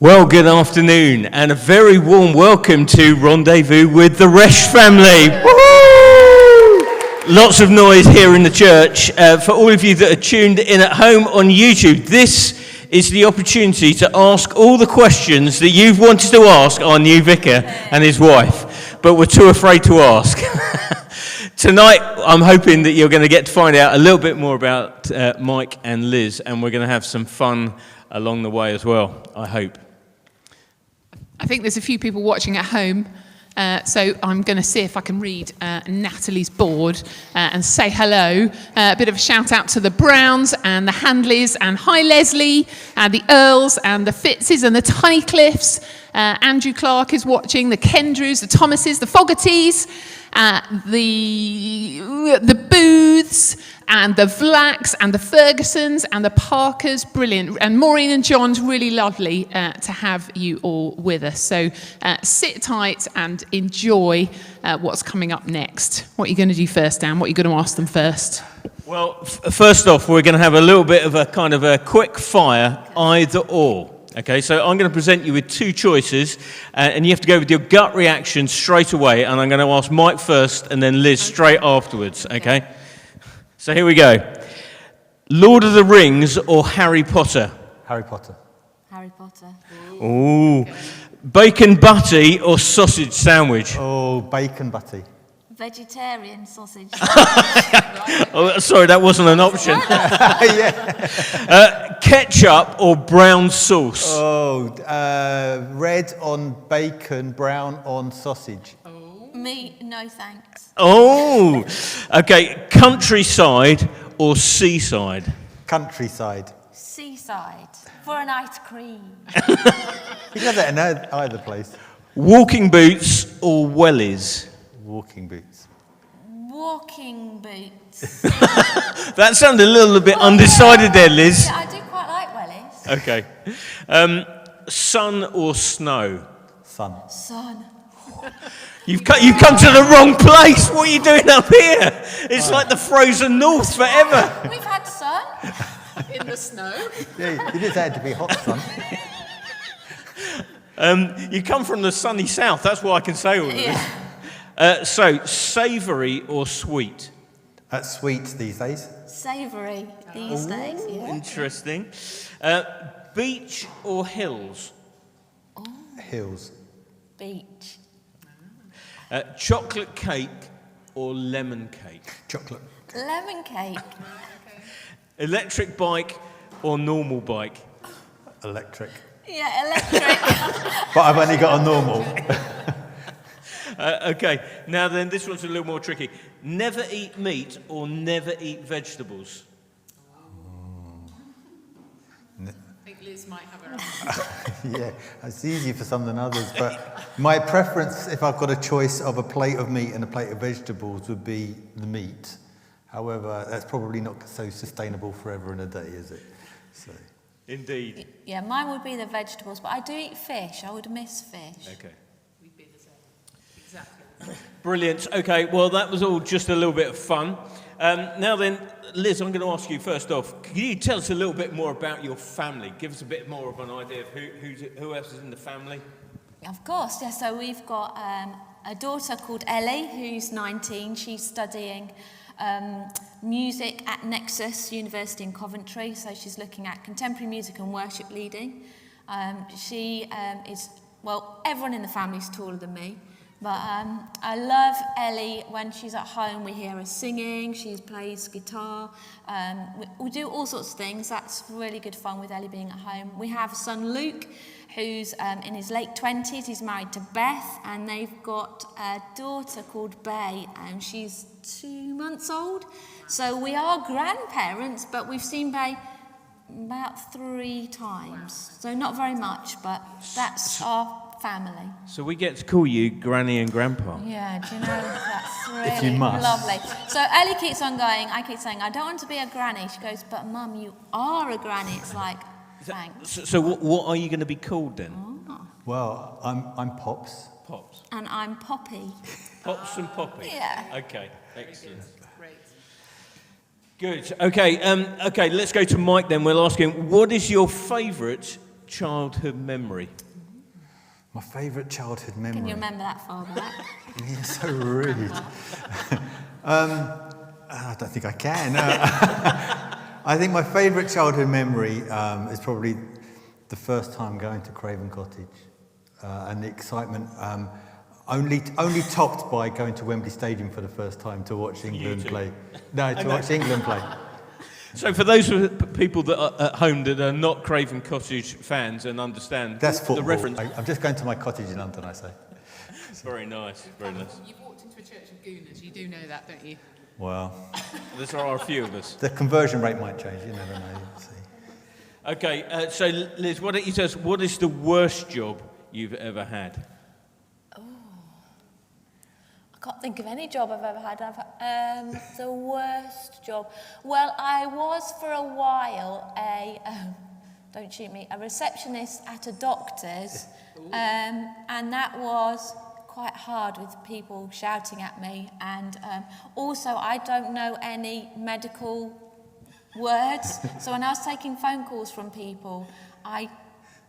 Well, good afternoon, and a very warm welcome to Rendezvous with the RESCHS family. Woo-hoo! Lots of noise here in the church. For all of you that are tuned in at home on YouTube, this is the opportunity to ask all the questions that you've wanted to ask our new vicar and his wife, but we're too afraid to ask. Tonight, I'm hoping that you're going to get to find out a little bit more about Mike and Liz, and we're going to have some fun along the way as well, I hope. I think there's a few people watching at home, so I'm going to see if I can read Natalie's board and say hello. A bit of a shout out to the Browns and the Handleys and hi Leslie and the Earls and the Fitzes and the Tunnicliffs. Andrew Clark is watching, the Kendrews, the Thomases, the Fogartys, the Booths and the Vlacks and the Fergusons and the Parkers, brilliant. And Maureen and John's really lovely to have you all with us. So sit tight and enjoy what's coming up next. What are you going to do first, Dan? What are you going to ask them first? Well, first off, we're going to have a little bit of a kind of a quick fire either or. Okay, so I'm going to present you with two choices, and you have to go with your gut reaction straight away, and I'm going to ask Mike first and then Liz straight afterwards, okay? So here we go. Lord of the Rings or Harry Potter? Harry Potter. Harry Potter. Ooh. Okay. Bacon butty or sausage sandwich? Oh, bacon butty. Vegetarian sausage. Oh, sorry, that wasn't an option. Ketchup or brown sauce? Oh, red on bacon, brown on sausage. Me, no thanks. Oh, okay. Countryside or seaside? Countryside. Seaside. For an ice cream. You can have that in either place. Walking boots or wellies? Walking boots. Walking boots. That sounded a little bit undecided there, Liz. Yeah, I do quite like wellies. Okay. Sun or snow? Sun. Sun. You've come to the wrong place. What are you doing up here? It's like the frozen north forever. We've had sun. In the snow. Yeah, you did say it to be hot sun. You come from the sunny south. That's why I can say all of this. So, savoury or sweet? Sweet these days. Savoury these days. Yeah. Interesting. Beach or hills? Oh. Hills. Beach. Chocolate cake or lemon cake? Chocolate. Lemon cake. Electric bike or normal bike? Electric. Yeah, electric. But I've only got a normal. Okay, now then, this one's a little more tricky. Never eat meat or never eat vegetables? I think Liz might have her own. Yeah, it's easier for some than others, but my preference, if I've got a choice of a plate of meat and a plate of vegetables, would be the meat. However, that's probably not so sustainable forever in a day, is it? So. Indeed. Yeah, mine would be the vegetables, but I do eat fish. I would miss fish. Okay. We'd be the same. Exactly. Brilliant. Okay, well, that was all just a little bit of fun. Now then, Liz, I'm going to ask you first off, can you tell us a little bit more about your family? Give us a bit more of an idea of who else is in the family. Of course, yeah. So we've got a daughter called Ellie, who's 19. She's studying music at Nexus University in Coventry. So she's looking at contemporary music and worship leading. She is, well, everyone in the family is taller than me. But I love Ellie. When she's at home, we hear her singing. She plays guitar. We do all sorts of things. That's really good fun with Ellie being at home. We have son Luke, who's in his late 20s. He's married to Beth, and they've got a daughter called Bay, and she's 2 months old. So we are grandparents, but we've seen Bay about 3 times. So not very much, but that's our family. So we get to call you Granny and Grandpa. Yeah, do you know, that's really If you must. lovely. So Ellie keeps on going. I keep saying, I don't want to be a granny. She goes, but Mum, you are a granny. It's like, thanks. So what are you going to be called then? Oh. Well, I'm Pops. Pops. And I'm Poppy. Pops and Poppy. Yeah. Okay, excellent. Great. Good. Okay, let's go to Mike then. We'll ask him, what is your favourite childhood memory? My favourite childhood memory. Can you remember that far back? You're so rude. I don't think I can. I think my favourite childhood memory is probably the first time going to Craven Cottage and the excitement, only topped by going to Wembley Stadium for the first time to watch England play. No, to watch England play. So for those people that are at home that are not Craven Cottage fans and understand That's football. the reference. I'm just going to my cottage in London, I say. Very nice, very nice. You've walked into a church of Gooners, you do know that, don't you? Well, There are a few of us. the conversion rate might change, you never know. You'll see. Okay, so Liz, why don't you tell us, what is the worst job you've ever had? I can't think of any job I've ever had. The worst job. Well, I was for a while don't shoot me, a receptionist at a doctor's, and that was quite hard with people shouting at me. And also, I don't know any medical words, so when I was taking phone calls from people, I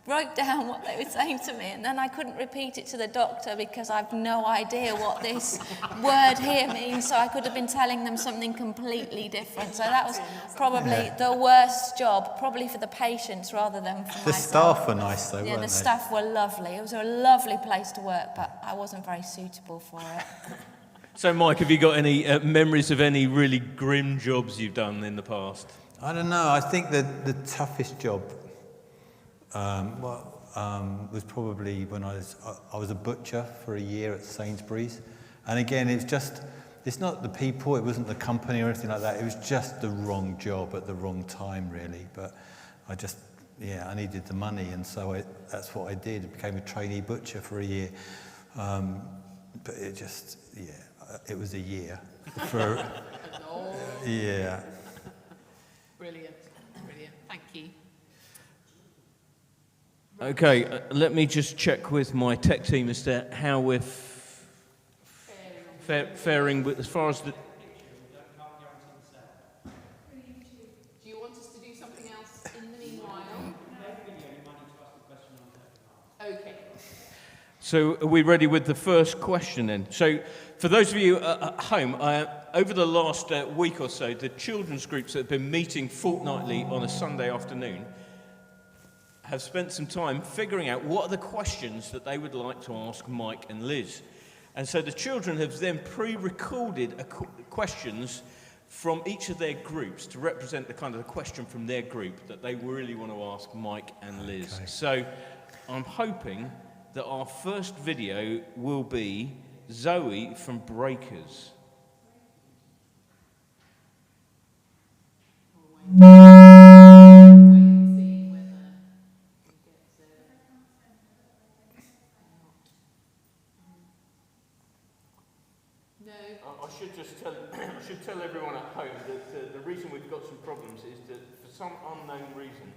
wrote down what they were saying to me, and then I couldn't repeat it to the doctor because I've no idea what this word here means, so I could have been telling them something completely different. So that was probably the worst job, probably for the patients rather than for myself. The staff were nice though, Yeah, weren't the they? staff were lovely. It was a lovely place to work, but I wasn't very suitable for it. So Mike, have you got any memories of any really grim jobs you've done in the past? I don't know. I think that the toughest job was probably when I was a butcher for a year at Sainsbury's. And again, it's not the people, it wasn't the company or anything like that. It was just the wrong job at the wrong time, really. But I needed the money, and so that's what I did. I became a trainee butcher for a year. But it was a year. Yeah. Brilliant, brilliant. Thank you. Okay, let me just check with my tech team as to how we're faring with, as far as the... Do you want us to do something else in the meanwhile? Okay. So are we ready with the first question then? So for those of you at home, over the last week or so, the children's groups that have been meeting fortnightly on a Sunday afternoon have spent some time figuring out what are the questions that they would like to ask Mike and Liz. And so the children have then pre-recorded questions from each of their groups to represent the kind of the question from their group that they really want to ask Mike and Liz. Okay. So I'm hoping that our first video will be Zoe from Breakers. I should tell everyone at home that the reason we've got some problems is that for some unknown reason,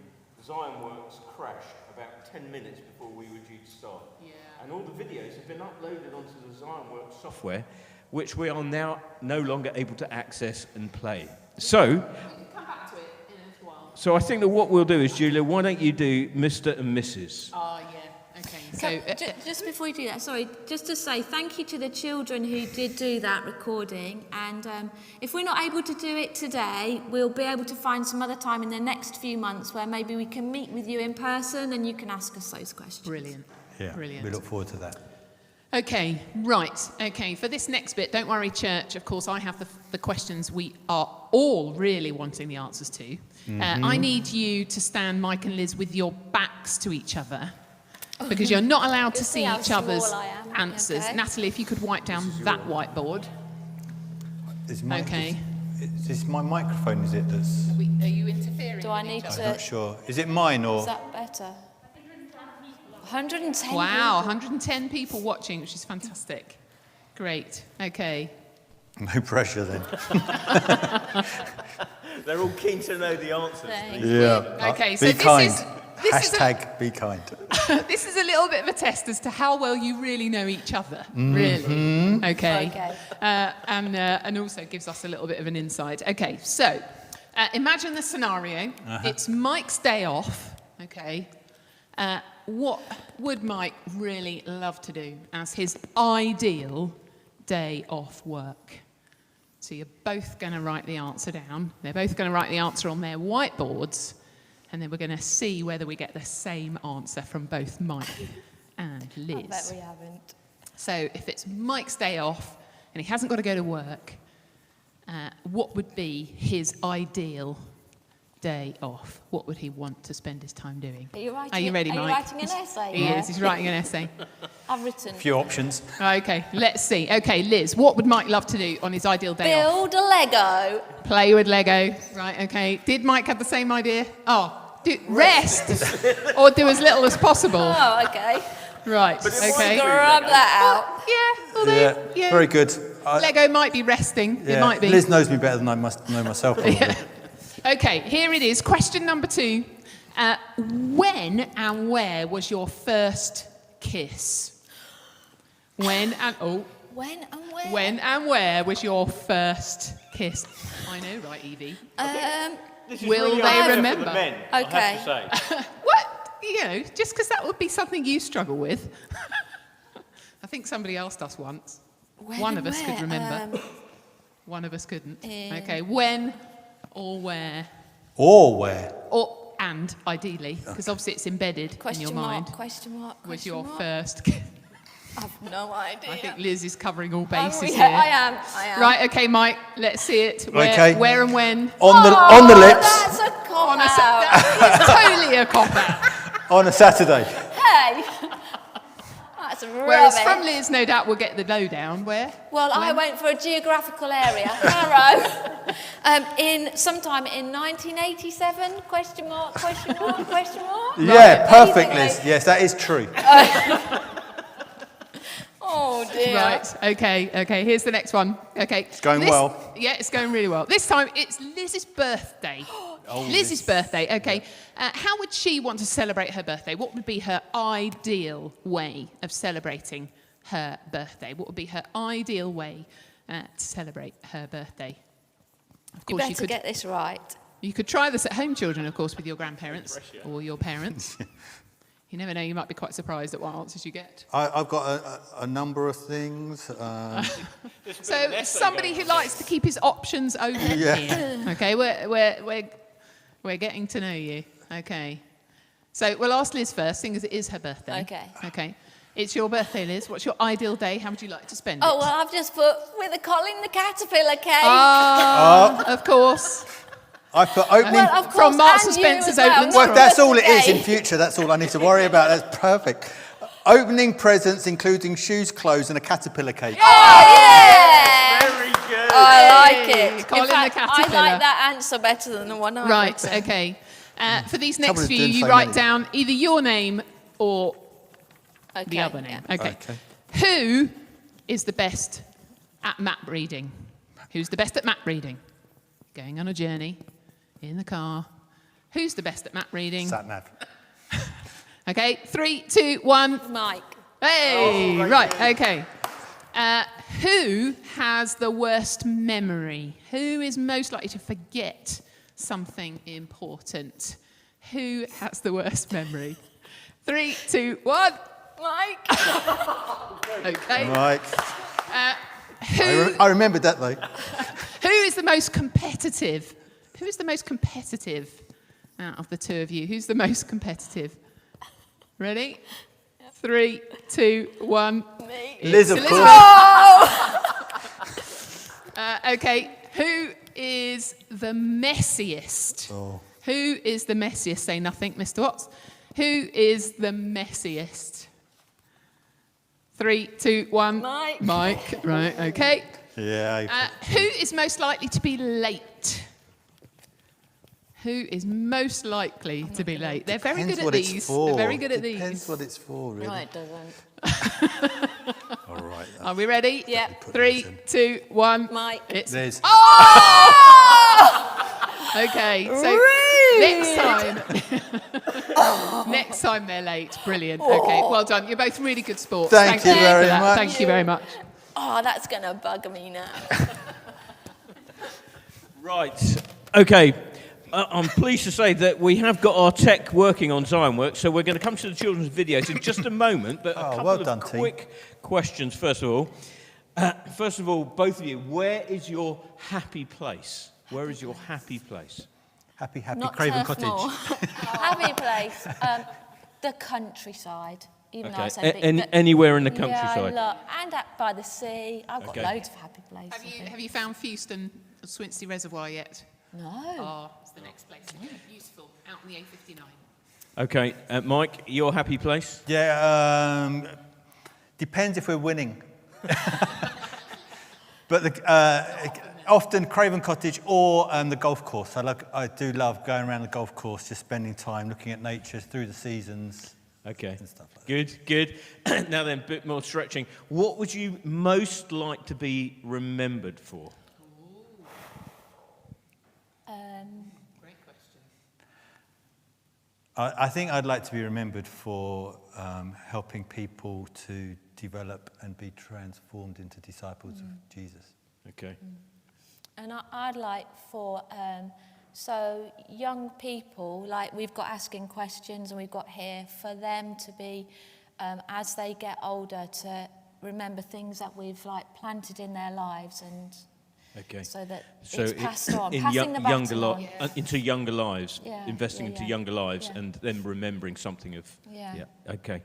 Zionworks crashed about 10 minutes before we were due to start. Yeah. And all the videos have been uploaded onto the Zionworks software, which we are now no longer able to access and play. So, we can come back to it in a while. So I think that what we'll do is, Julia, why don't you do Mr. and Mrs.? Oh, yeah. Okay. So, just before you do that, sorry, just to say thank you to the children who did do that recording. And if we're not able to do it today, we'll be able to find some other time in the next few months where maybe we can meet with you in person and you can ask us those questions. Brilliant. Yeah, brilliant. We look forward to that. Okay, right. Okay, for this next bit, don't worry, church. Of course, I have the questions we are all really wanting the answers to. Mm-hmm. I need you to stand, Mike and Liz, with your backs to each other, because you're not allowed to see each other's answers. Okay. Natalie, if you could wipe down that whiteboard. Okay. Is this my microphone, is it? Are you interfering? Do I need to? I'm not sure. Is it mine or? Is that better? 110 Wow, people. 110 people watching, which is fantastic. Great. Okay. No pressure then. They're all keen to know the answers. Yeah. Okay, so be kind. Hashtag be kind. This is a little bit of a test as to how well you really know each other, really. Okay. And also gives us a little bit of an insight. Okay, so imagine the scenario. It's Mike's day off, okay? What would Mike really love to do as his ideal day off work? So you're both going to write the answer down. They're both going to write the answer on their whiteboards, and then we're going to see whether we get the same answer from both Mike and Liz. I bet we haven't. So if it's Mike's day off and he hasn't got to go to work, what would be his ideal day off? What would he want to spend his time doing? Are you writing, Are you ready, Mike? Are you writing an essay? He is. He's writing an essay. I've written. A few options. Okay, let's see. Okay, Liz, what would Mike love to do on his ideal day off? Build a Lego. Play with Lego. Right, okay. Did Mike have the same idea? Rest. Or do as little as possible. Oh, okay. Right, okay. Grab that out. Yeah, although, yeah. Very good. Lego might be resting. Yeah. It might be. Liz knows me better than I must know myself, probably. Okay, here it is. Question number 2. When and where was your first kiss? When and where was your first kiss? I know, right, Evie? Will they remember? For the men, Okay. I have to say. What? You know, just because that would be something you struggle with. I think somebody asked us once. One of us could remember. One of us couldn't. Okay, when or where? Or where? Or and, ideally, because obviously it's embedded in your mind. Question mark. Was your mark. first kiss. I've no idea. I think Liz is covering all bases yeah, here. I am. Right, okay, Mike, let's see it. Where and when? On the lips. That's a cop out. It's totally a cop-out. On a Saturday. Hey. That's Whereas rubbish. from Liz, no doubt, we'll get the lowdown. Where? Well, I went for a geographical area, Harrow, sometime in 1987, question mark. Yeah, perfect, Liz. Yes, that is true. Oh, dear. Right, okay, here's the next one. Okay. It's going well. Yeah, it's going really well. This time, it's Liz's birthday. Liz's birthday, okay. How would she want to celebrate her birthday? What would be her ideal way of celebrating her birthday? What would be her ideal way to celebrate her birthday? Of You course, better get this right. you could try this at home, children, of course, with your grandparents or your parents. You never know, you might be quite surprised at what answers you get. I've got a number of things. So somebody who likes to keep his options open here. Okay, we're getting to know you. Okay. So we'll ask Liz first, seeing as it is her birthday. Okay. Okay. It's your birthday, Liz. What's your ideal day? How would you like to spend it? Oh, well, I've just put with a Colin the Caterpillar cake. Of course. I put opening... Well, of course, From Marks and and you Spencer's as well. opening Well, that's all it is Today. in future. That's all I need to worry about. That's perfect. Opening presents, including shoes, clothes, and a caterpillar cake. Oh, yeah! Very good. I like it. Colin In fact, the I Caterpillar. like that answer better than the one I Right, wrote. okay. For these Trouble next is few, doing you so write many. down either your name or Okay, the other name. yeah. Okay. Okay. Who is the best at map reading? Who's the best at map reading? Going on a journey, in the car. Who's the best at map reading? Sat nav. Okay, 3, 2, 1. Mike. Hey, right, okay. Who has the worst memory? Who is most likely to forget something important? Who has the worst memory? 3, 2, 1. Mike. Okay. Right. Who I remembered that, though. Who is the most competitive? Who is the most competitive out of the two of you? Who's the most competitive? Ready? 3, 2, 1. Me. Liz, of Elizabeth. course. Okay. Who is the messiest? Oh. Who is the messiest? Say nothing, Mr. Watts. Who is the messiest? 3, 2, 1. Mike. Mike. Right. Okay. Yeah. Who is most likely to be late? Who is most likely to be late? They're very good Depends at what it's these. for. They're very good at Depends these. what it's for, really. No, it doesn't. All right. Are we ready? Yep. Put 3, these in. 2, 1. Mike. It's Liz. okay. So next time they're late. Brilliant. Okay. Well done. You're both really good sports. Thank you very for that. much. Thank you very much. Oh, that's going to bug me now. Right. Okay. I'm pleased to say that we have got our tech working on Zionworks, so we're going to come to the children's videos in just a moment, but a couple well done, of team. quick questions first of all. First of all, both of you, where is your happy place? Where is your happy place? Happy Not Craven Turf Cottage. Moor. Happy place. The countryside. Even though I Okay, say big, but- anywhere in the Yeah, countryside? and up by the sea. I've got Okay. loads of happy places. Have you found Fewston Swinsea Reservoir yet? No. Oh, it's the next place. Beautiful, out on the A59. Okay, Mike, your happy place? Yeah, depends if we're winning. But often Craven Cottage or the golf course. I do love going around the golf course, just spending time looking at nature through the seasons. Okay, And stuff like good. Now then, a bit more stretching. What would you most like to be remembered for? Great question. I think I'd like to be remembered for helping people to develop and be transformed into disciples of Jesus. Okay. And I'd like for, so young people, like we've got asking questions and we've got here, for them to be, as they get older, to remember things that we've like planted in their lives, and Okay. so that So it's passed on, in passing the baton on. into younger lives, Yeah, investing yeah, into yeah. younger lives, Yeah. and then remembering something of. Yeah. Okay.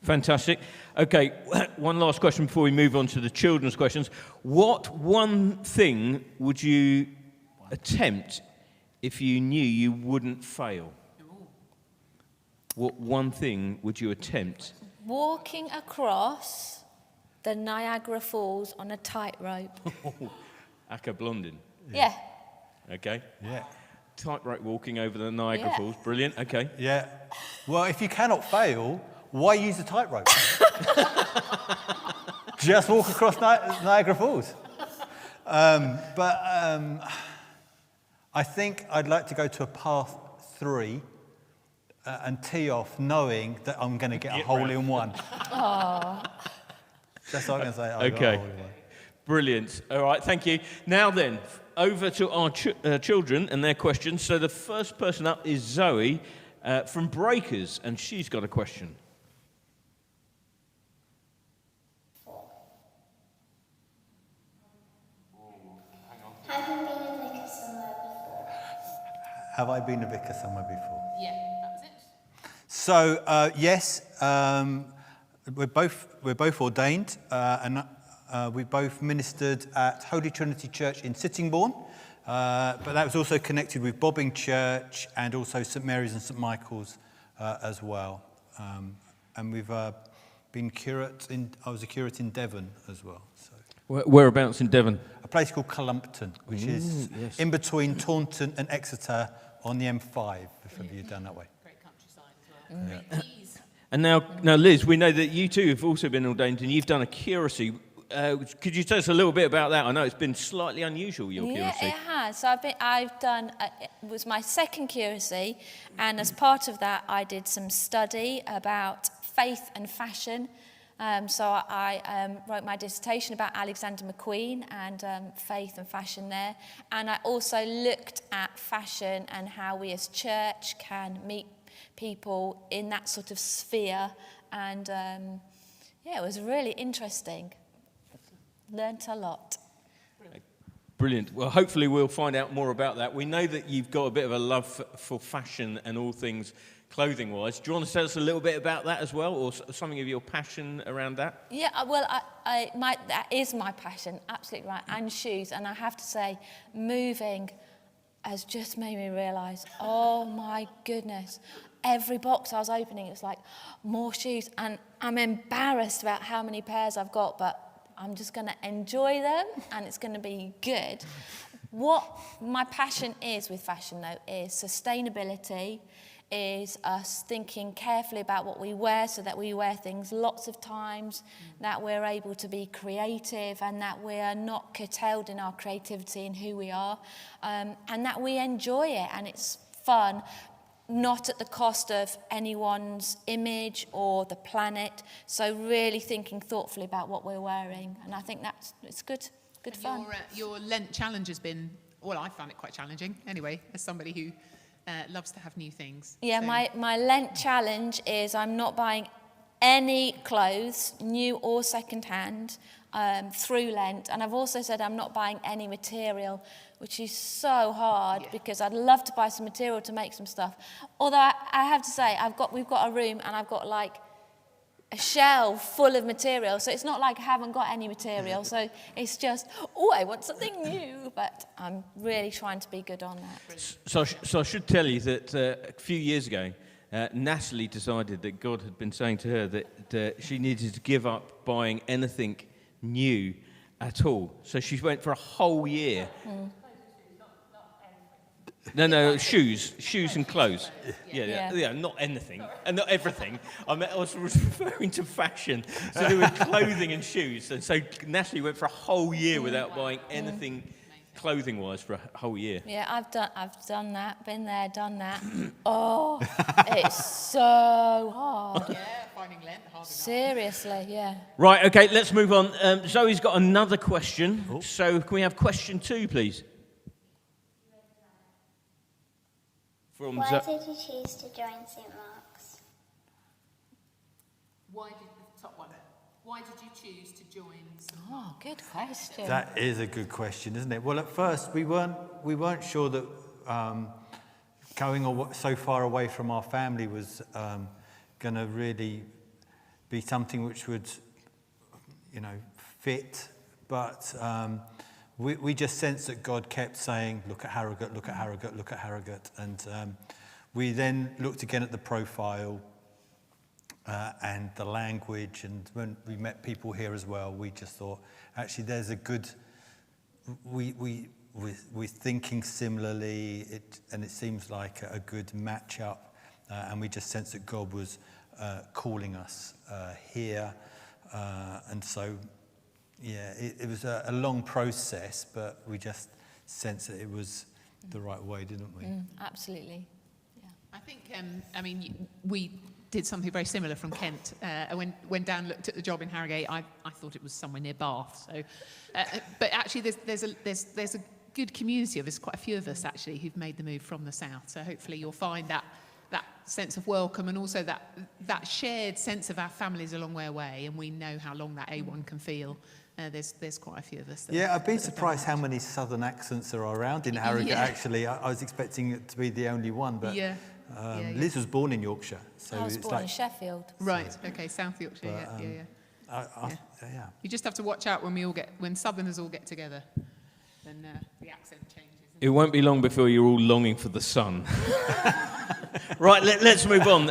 Fantastic. Okay. One last question before we move on to the children's questions. What one thing would you attempt if you knew you wouldn't fail? What one thing would you attempt? Walking across the Niagara Falls on a tightrope. Aka Blondin. Yeah. Okay. Yeah. Tightrope walking over the Niagara Yeah. Falls. Brilliant. Okay. Yeah. Well, if you cannot fail, why use a tightrope? Just walk across Niagara Falls. I think I'd like to go to a path 3 and tee off knowing that I'm going to get a hole in one. That's what I'm going to say. I got a Okay. hole in one. Brilliant. All right, thank you. Now then, over to our children and their questions. So the first person up is Zoe from Breakers, and she's got a question. Have I been a vicar somewhere before? Yeah, that was it. So yes, we're both ordained, and we both ministered at Holy Trinity Church in Sittingbourne, but that was also connected with Bobbing Church and also St Mary's and St Michael's as well. And we've been curate I was a curate in Devon as well. So Whereabouts in Devon? a place called Columpton, which is yes. in between Taunton and Exeter on the M5, if ever you've done that way. Great countryside as well. Great keys. And now, Liz, we know that you too have also been ordained, and you've done a curacy. Could you tell us a little bit about that? I know it's been slightly unusual, your Yeah, curacy. it has. So I've done, it was my second curacy, and as part of that, I did some study about faith and fashion. So I wrote my dissertation about Alexander McQueen and faith and fashion there. And I also looked at fashion and how we as church can meet people in that sort of sphere. And yeah, it was really interesting. Learned a lot. Brilliant. Well, hopefully we'll find out more about that. We know that you've got a bit of a love for fashion and all things clothing-wise. Do you want to tell us a little bit about that as well, or something of your passion around that? Yeah, well, that is my passion, absolutely right, and shoes. And I have to say, moving has just made me realise, oh my goodness, every box I was opening, it was like, more shoes. And I'm embarrassed about how many pairs I've got, but I'm just going to enjoy them, and it's going to be good. What my passion is with fashion, though, is sustainability, is us thinking carefully about what we wear so that we wear things lots of times, that we're able to be creative and that we are not curtailed in our creativity and who we are, and that we enjoy it and it's fun, not at the cost of anyone's image or the planet. So really thinking thoughtfully about what we're wearing, and I think it's good fun. Your Lent challenge has been, well, I found it quite challenging anyway, as somebody who loves to have new things. Yeah, So- my Lent challenge is I'm not buying any clothes, new or second-hand, through Lent. And I've also said I'm not buying any material, which is so hard because I'd love to buy some material to make some stuff. Although I have to say, we've got a room and I've got like a shelf full of material. So it's not like I haven't got any material. So it's just, I want something new. But I'm really trying to be good on that. So I should tell you that a few years ago, Natalie decided that God had been saying to her that she needed to give up buying anything new at all. So she went for a whole year. No, shoes and clothes. Yeah, not anything, and not everything. I was referring to fashion, to do with clothing and shoes. And so Natalie went for a whole year without buying anything clothing-wise for a whole year. Yeah, I've done that, been there, done that. Oh, it's so hard. Yeah, finding Lent hard enough. Seriously, yeah. Right, okay, let's move on. Zoe's got another question. So can we have question 2, please? From Why did you choose to join St. Mark's? Why did the top one? Why did you choose to join? Oh, good question. That is a good question, isn't it? Well, at first we weren't sure that going so far away from our family was going to really be something which would, fit. But we just sensed that God kept saying, "Look at Harrogate, look at Harrogate, look at Harrogate," and we then looked again at the profile. And the language, and when we met people here as well, we just thought, actually, there's a good. We're thinking similarly, and it seems like a good match up, and we just sensed that God was calling us here, and so, it was a long process, but we just sensed that it was the right way, didn't we? Absolutely. Yeah. I think, we did something very similar from Kent. When Dan looked at the job in Harrogate, I thought it was somewhere near Bath. So, but actually, there's a good community of us, quite a few of us actually, who've made the move from the south. So hopefully you'll find that sense of welcome, and also that shared sense of our families a long way away, and we know how long that A1 can feel. There's quite a few of us. I've been surprised how many southern accents there are around in Harrogate. Yeah. Actually, I was expecting it to be the only one, but Liz was born in Yorkshire, so I was it's born in like Sheffield. Right. Okay. South Yorkshire. yeah. You just have to watch out when Southerners all get together, then the accent changes. It won't be long before you're all longing for the sun. Right, let's move on.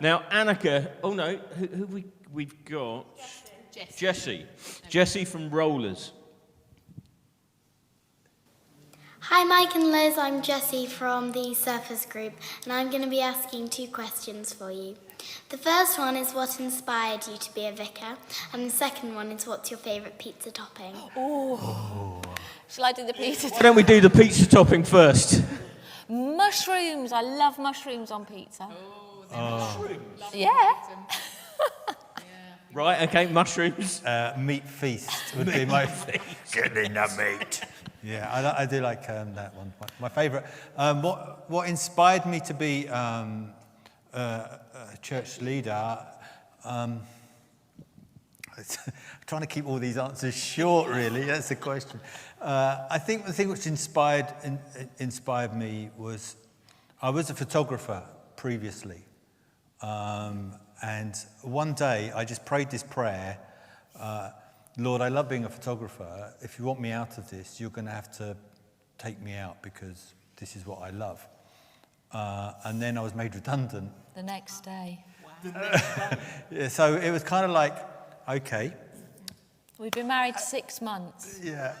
Now, Annika. Oh no, who we've got? Jessie from Rollers. Hi Mike and Liz, I'm Jessie from the Surfers group, and I'm going to be asking 2 questions for you. The first one is what inspired you to be a vicar, and the second one is what's your favourite pizza topping? Shall I do the pizza? Why don't we do the pizza topping first? Mushrooms. I love mushrooms on pizza. Mushrooms. Yeah. Right, okay, mushrooms. Meat feast would be my get in the meat. Yeah, I do like that one. My favourite. What inspired me to be a church leader? Trying to keep all these answers short, really. That's the question. I think the thing which inspired me was I was a photographer previously. And one day I just prayed this prayer, Lord, I love being a photographer. If you want me out of this, you're going to have to take me out because this is what I love. And then I was made redundant. The next day. Yeah, so it was kind of like, okay. We'd been married 6 months. Yeah.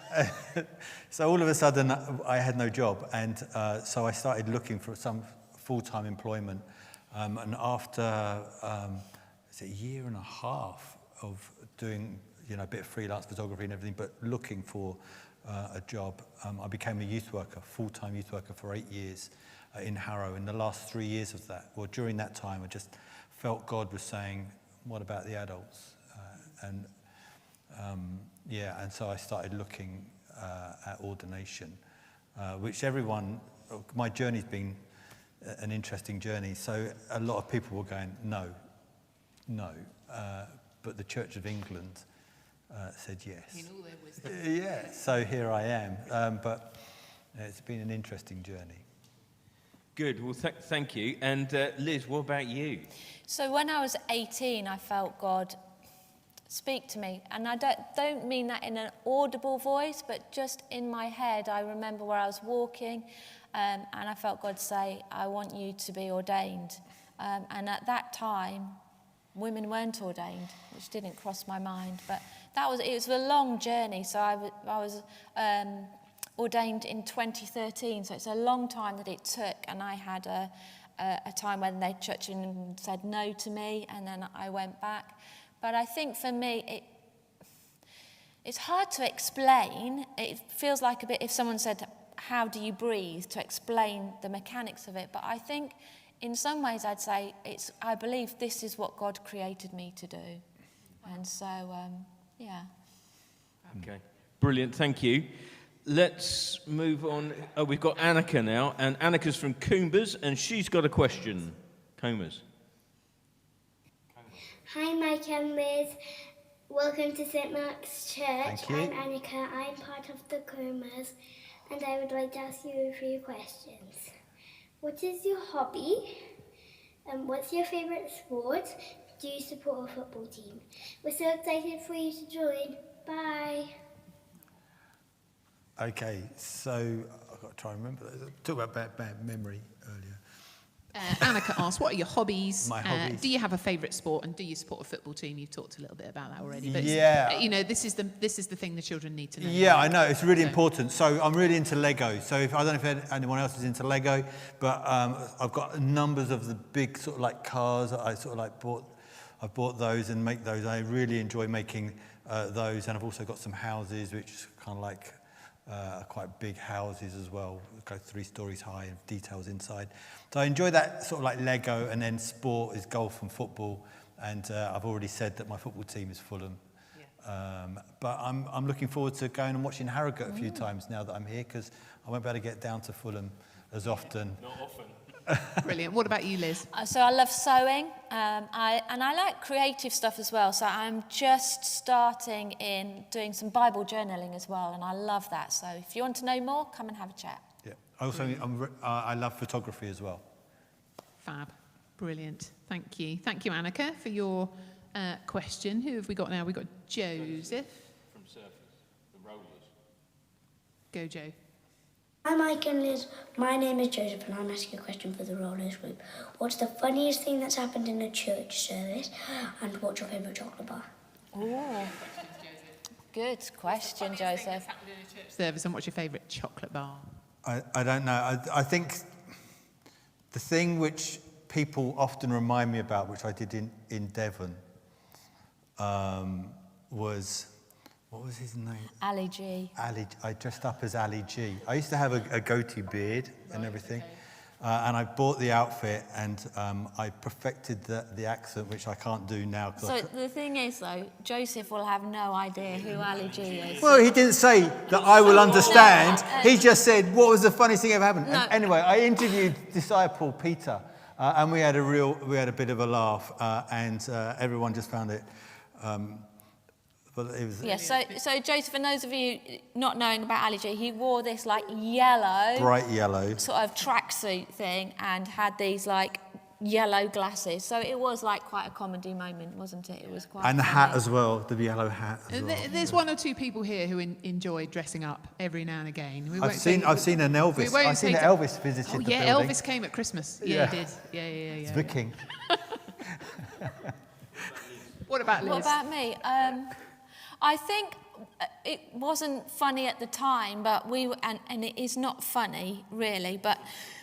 So all of a sudden I had no job. And so I started looking for some full-time employment. And after a year and a half of doing, a bit of freelance photography and everything, but looking for a job, I became a youth worker, full-time youth worker for 8 years in Harrow. In the last 3 years of that, during that time, I just felt God was saying, "What about the adults?" And so I started looking at ordination, which my journey's been an interesting journey. So a lot of people were going, no. But the Church of England said yes. In all their wisdom. Yeah, so here I am. But it's been an interesting journey. Good. Well, thank you. And Liz, what about you? So when I was 18, I felt God speak to me. And I don't mean that in an audible voice, but just in my head. I remember where I was walking and I felt God say, I want you to be ordained. And at that time, women weren't ordained, which didn't cross my mind. But it was a long journey. So I was ordained in 2013. So it's a long time that it took. And I had a time when the church said no to me, and then I went back. But I think for me, it's hard to explain. It feels like a bit if someone said, how do you breathe, to explain the mechanics of it. But I think in some ways I'd say I believe this is what God created me to do. And so, yeah. Okay, brilliant, thank you. Let's move on. Oh, we've got Annika now, and Annika's from Coombers, and she's got a question. Coombers. Hi, Mike and Liz. Welcome to St. Mark's Church. Thank you. I'm Annika. I'm part of the Coomers, and I would like to ask you a few questions. What is your hobby? What's your favourite sport? Do you support a football team? We're so excited for you to join. Bye. Okay, so I've got to try and remember. Talk about bad memory earlier. Annika asked, what are your hobbies? My hobbies. Do you have a favourite sport, and do you support a football team? You've talked a little bit about that already. But yeah. this is the thing the children need to know. Yeah, I know, it's really important. So I'm really into Lego. So I don't know if anyone else is into Lego, but I've got numbers of the big sort of like cars that I sort of like bought. I've bought those and make those. I really enjoy making those, and I've also got some houses, which is kind of like quite big houses as well, go 3 stories high and details inside. So I enjoy that sort of like Lego, and then sport is golf and football, and I've already said that my football team is Fulham. Yeah. But I'm looking forward to going and watching Harrogate a few times now that I'm here, because I won't be able to get down to Fulham as often. Not often. Brilliant. What about you, Liz? So I love sewing, and I like creative stuff as well. So I'm just starting in doing some Bible journaling as well, and I love that. So if you want to know more, come and have a chat. Yeah. I love photography as well. Fab. Brilliant. Thank you. Thank you, Annika, for your question. Who have we got now? We've got Joseph. From Surfers, the Rollers. Go, Joe. Hi Mike and Liz, my name is Joseph and I'm asking a question for the Rollers group. What's the funniest thing that's happened in a church service, and what's your favourite chocolate bar? Oh, good question, Joseph. Service, and what's your favourite chocolate bar? I don't know. I think the thing which people often remind me about, which I did in Devon, was... What was his name? Ali G. I dressed up as Ali G. I used to have a goatee beard and everything. And I bought the outfit, and I perfected the accent, which I can't do now. So the thing is, though, Joseph will have no idea who Ali G is. Well, he didn't say that I will understand. He just said, what was the funniest thing ever happened? No. And anyway, I interviewed disciple Peter, and we had a bit of a laugh, and everyone just found it... But it was so Joseph, for those of you not knowing about Ali G, he wore this like yellow, bright yellow, sort of tracksuit thing, and had these like yellow glasses. So it was like quite a comedy moment, wasn't it? It was quite. and the funny. hat as well, the yellow hat as well. There's one or two people here who enjoy dressing up every now and again. I've seen an Elvis. I've seen that Elvis visited the building. Elvis came at Christmas. Yeah, he did. Yeah. It's the king. What about Liz? What about me? I think it wasn't funny at the time, but and it is not funny really, but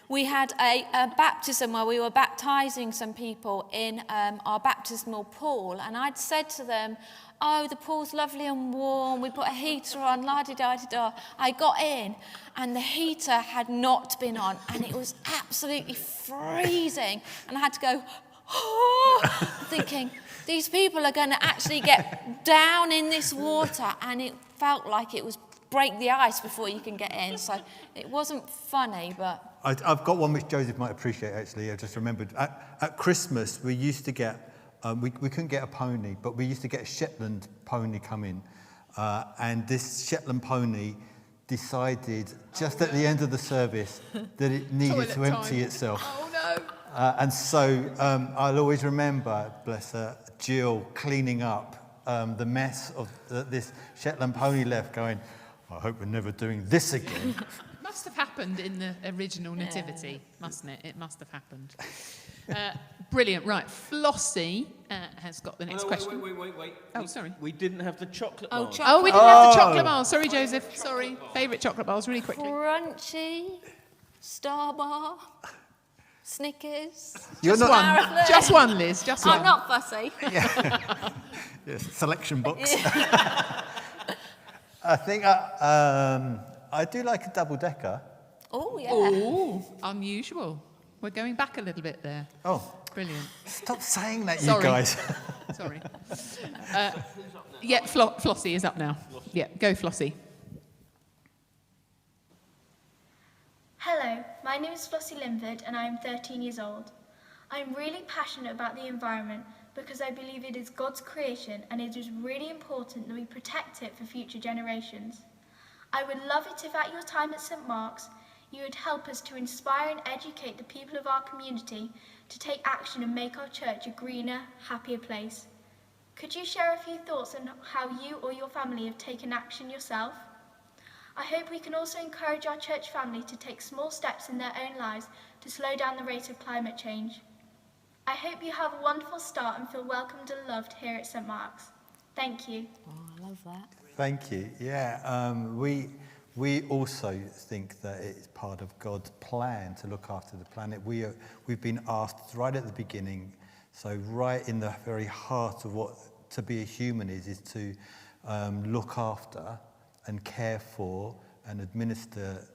we had a baptism where we were baptising some people in our baptismal pool, and I'd said to them, oh, the pool's lovely and warm, we put a heater on, la-di-da-di-da. I got in, and the heater had not been on, and it was absolutely freezing, and I had to go, oh, thinking, these people are going to actually get down in this water, and it felt like it was break the ice before you can get in. So it wasn't funny, but I've got one which Joseph might appreciate, actually. I just remembered. At Christmas, we used to get, we couldn't get a pony, but we used to get a Shetland pony come in. And this Shetland pony decided just at the end of the service that it needed to empty itself. Oh, no. And so I'll always remember, bless her, Jill cleaning up the mess of this Shetland pony left, going, I hope we're never doing this again. Must have happened in the original nativity, mustn't it? It must have happened. Brilliant. Right, Flossie has got the next question. Wait. Oh, sorry. We didn't have the chocolate bar. We didn't have the chocolate bars. Sorry, Joseph. Sorry. Favourite chocolate bars, really quickly. Crunchy, Star Bar, Snickers. Just one, Liz. Just one. I'm not fussy. Yes, selection box. I think I do like a double-decker. Oh, yeah. Oh, unusual. We're going back a little bit there. Oh, Brilliant. stop saying that, Sorry. you guys. Sorry. Flossie is up now. Yeah, go Flossie. Hello, my name is Flossie Linford and I am 13 years old. I am really passionate about the environment because I believe it is God's creation and it is really important that we protect it for future generations. I would love it if at your time at St. Mark's you would help us to inspire and educate the people of our community to take action and make our church a greener, happier place. Could you share a few thoughts on how you or your family have taken action yourself? I hope we can also encourage our church family to take small steps in their own lives to slow down the rate of climate change. I hope you have a wonderful start and feel welcomed and loved here at St. Mark's. Thank you. Oh, I love that. Thank you. Yeah, we also think that it's part of God's plan to look after the planet. We've been asked right at the beginning, so right in the very heart of what to be a human is to look after and care for and administer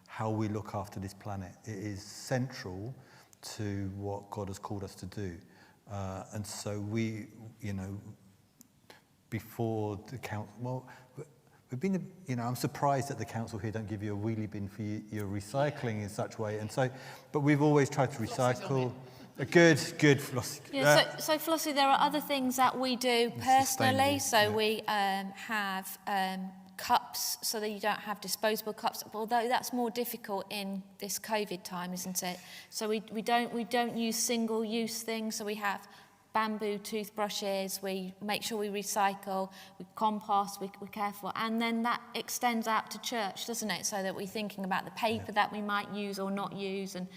how we look after this planet. It is central to what God has called us to do. And so we, before the council, well, we've been, I'm surprised that the council here don't give you a wheelie bin for your recycling in such way. And so, but we've always tried to recycle. Good, Flossie. Yeah, so Flossie, there are other things that we do personally. So we have cups so that you don't have disposable cups, although that's more difficult in this COVID time, isn't it? So we don't use single-use things, so we have bamboo toothbrushes, we make sure we recycle, we compost, we're careful, and then that extends out to church, doesn't it? So that we're thinking about the paper that we might use or not use, and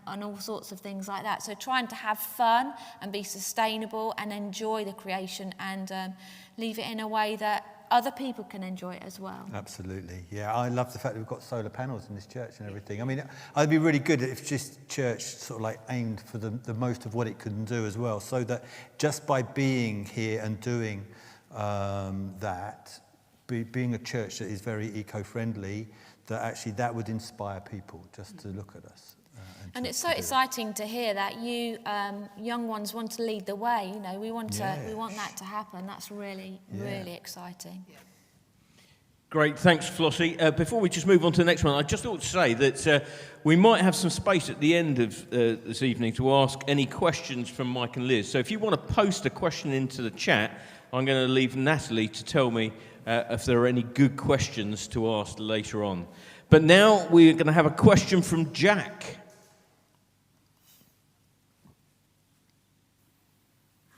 all sorts of things like that. So trying to have fun and be sustainable and enjoy the creation and leave it in a way that other people can enjoy it as well. Absolutely, yeah. I love the fact that we've got solar panels in this church and everything. I mean, I'd be really good if just church sort of like aimed for the most of what it can do as well, so that just by being here and doing that, being a church that is very eco-friendly, that actually that would inspire people just to look at us. And it's so exciting to hear that you young ones want to lead the way. We want that to happen. That's really exciting. Yeah. Great, thanks, Flossie. Before we just move on to the next one, I just ought to say that we might have some space at the end of this evening to ask any questions from Mike and Liz. So if you want to post a question into the chat, I'm going to leave Natalie to tell me if there are any good questions to ask later on. But now we're going to have a question from Jack.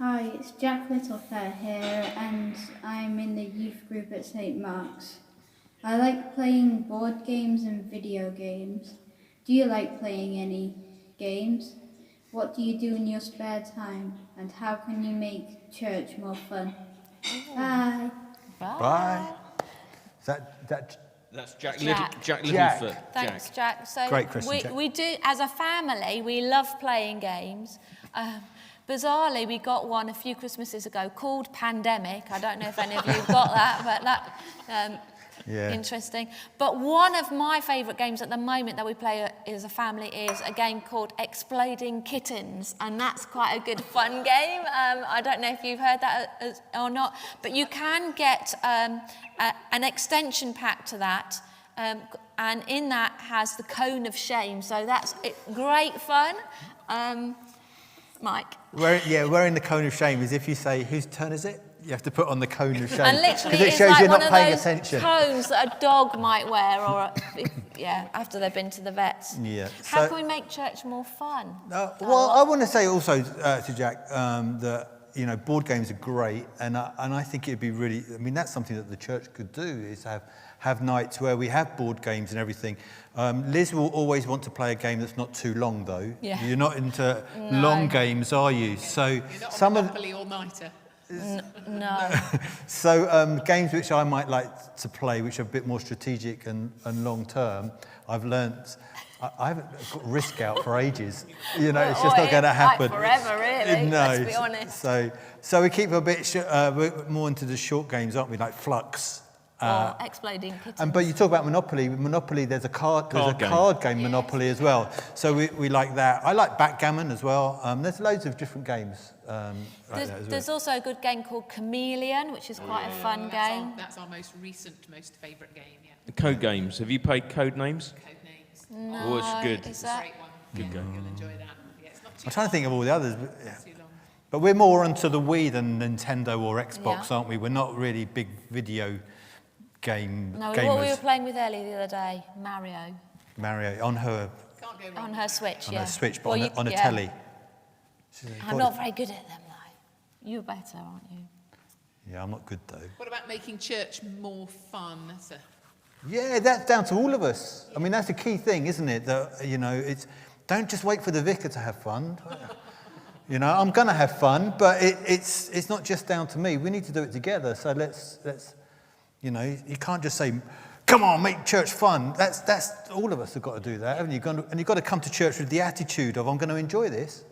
Hi, it's Jack Littlefair here, and I'm in the youth group at St. Mark's. I like playing board games and video games. Do you like playing any games? What do you do in your spare time, and how can you make church more fun? Bye. Bye. That's Jack Littlefoot. Thanks, Jack. So great question, Jack. We do, as a family, we love playing games. Bizarrely, we got one a few Christmases ago called Pandemic. I don't know if any of you got that, but that interesting. But one of my favourite games at the moment that we play as a family is a game called Exploding Kittens, and that's quite a good fun game. I don't know if you've heard that or not, but you can get an extension pack to that. and in that has the cone of shame. So that's great fun. Mike. Wearing the cone of shame is if you say, whose turn is it? You have to put on the cone of shame. And literally, because it it's shows like you're one not of paying those attention. cones that a dog might wear, or after they've been to the vets. Yeah. How can we make church more fun? Well, I want to say also to Jack that board games are great, and I think it'd be really. I mean, that's something that the church could do is have nights where we have board games and everything. Liz will always want to play a game that's not too long, though. Yeah. You're not into long games, are you? So You're not some a Monopoly all-nighter. No. So games which I might like to play, which are a bit more strategic and long term, I've learnt. I haven't got Risk out for ages. It's just not going to happen. Like forever, really. No. Let's be honest. So we keep a bit more into the short games, aren't we? Like Flux. Or Exploding Kittens. But you talk about Monopoly. Monopoly, there's a card game Monopoly as well. So we like that. I like backgammon as well. There's loads of different games. There's also a good game called Chameleon, which is quite a fun game. That's our most recent, most favourite game, yeah. Code games. Have you played Code Names? Code names. No, Oh, it's good. Is that? Great one. Good game. You'll enjoy that. Yeah, it's not too I'm trying to think of all the others. But, yeah. too long. But we're more onto the Wii than Nintendo or Xbox, Yeah. aren't we? We're not really big video gamers. What we were playing with Ellie the other day, Mario on her Can't go wrong. on her Switch, on yeah. her Switch, but Well, on a yeah. telly. I'm not very good at them though. You're better, aren't you? Yeah, I'm not good though. What about making church more fun? That's Yeah, that's down to all of us. I mean, that's a key thing, isn't it? That it's don't just wait for the vicar to have fun. I'm going to have fun, but it's not just down to me. We need to do it together. So let's you can't just say, "Come on, make church fun." That's all of us have got to do that, haven't you? And you've got to come to church with the attitude of, "I'm going to enjoy this."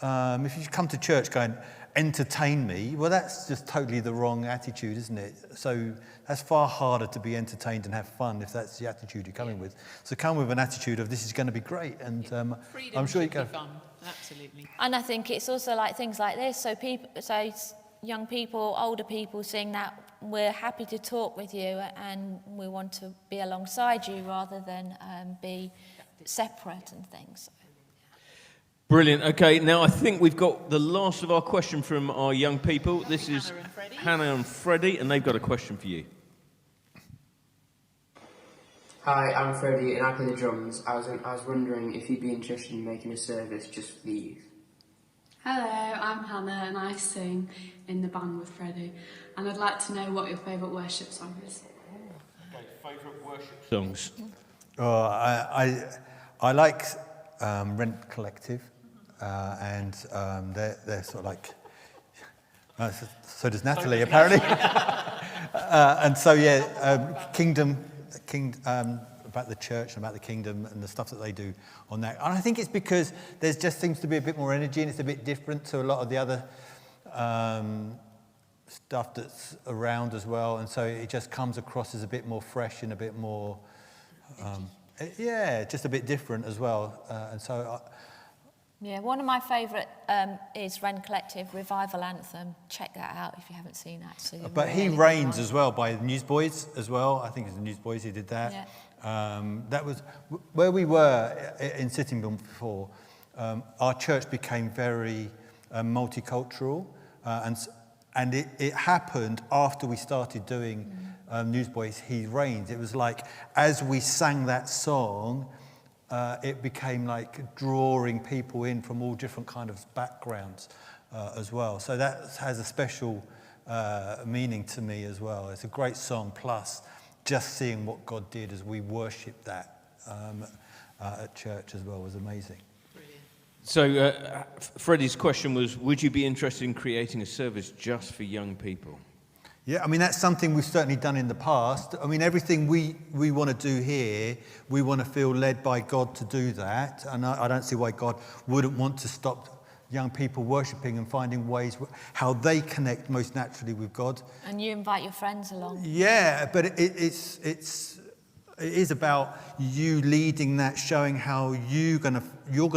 If you come to church going, "Entertain me," well, that's just totally the wrong attitude, isn't it? So that's far harder to be entertained and have fun if that's the attitude you're coming with. So come with an attitude of, "This is going to be great," and freedom I'm sure you should go. be fun. Absolutely. And I think it's also like things like this. So young people, older people, seeing that we're happy to talk with you and we want to be alongside you rather than be separate and things. Brilliant. Okay, now I think we've got the last of our question from our young people. This is Hannah and Freddie, and they've got a question for you. Hi, I'm Freddie and I play the drums. I was wondering if you'd be interested in making a service just for the youth. Hello, I'm Hannah and I sing in the band with Freddie. And I'd like to know what your favourite worship song is. Okay, favourite worship songs? I like Rent Collective, and they're sort of like. So does Natalie, apparently. And so Kingdom, about the church and about the kingdom and the stuff that they do on that. And I think it's because there just seems to be a bit more energy and it's a bit different to a lot of the other stuff that's around as well. And so it just comes across as a bit more fresh and a bit more, just a bit different as well. One of my favourite is Ren Collective Revival Anthem. Check that out if you haven't seen that. So but He Reigns as well by the Newsboys as well. I think it's the Newsboys who did that. Yeah. That was where we were in Sittingbourne before. Our church became very multicultural, and it happened after we started doing Newsboys He Reigns. It was like as we sang that song, it became like drawing people in from all different kind of backgrounds as well. So that has a special meaning to me as well. It's a great song, plus just seeing what God did as we worship that at church as well was amazing. Brilliant. So Freddie's question was, would you be interested in creating a service just for young people? Yeah, I mean, that's something we've certainly done in the past. I mean, everything we want to do here, we want to feel led by God to do that. And I don't see why God wouldn't want to stop young people worshipping and finding ways how they connect most naturally with God. And you invite your friends along. Yeah, but it is about you leading that, showing how you're going